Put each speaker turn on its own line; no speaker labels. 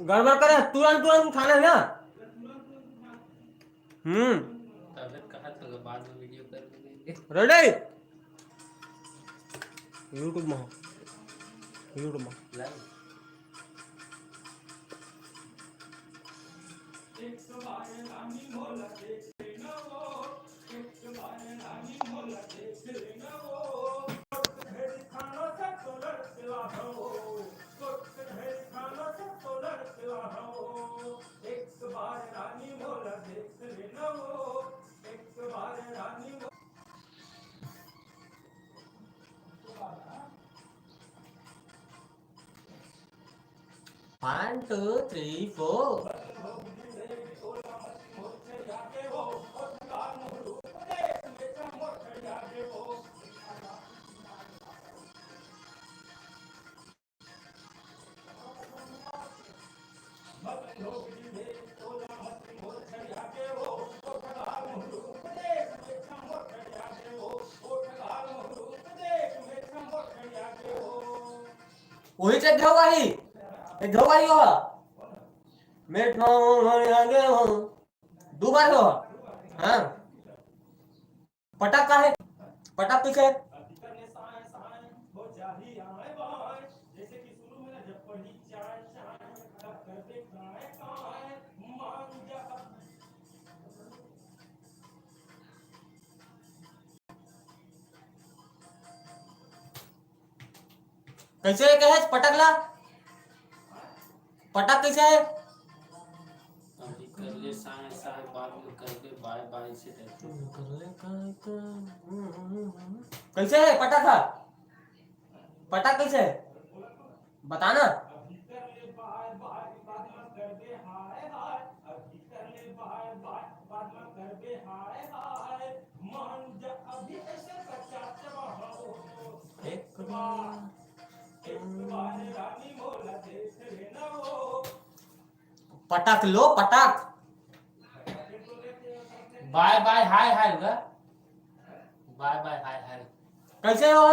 गड़बड़ करे तुरंत तुरंत उठाना है ना।
तबियत कहा तो बाद में वीडियो कर देंगे।
रेडी यूट्यूब में
live
one two three four. वही से घवाही घवाही हो मेट हो आगे हो दो बार हो। हाँ पटक का है पटक पीछे कैसे कहे पटकला पटक कैसे है
अभी कर ले साए साए बाद में कर दे बाय बाय से
कैसे है पटक है पटक कैसे है बताना। पटक लो पटक
बाय बाय हाय हाय होगा बाय बाय हाय हाय
कैसे हो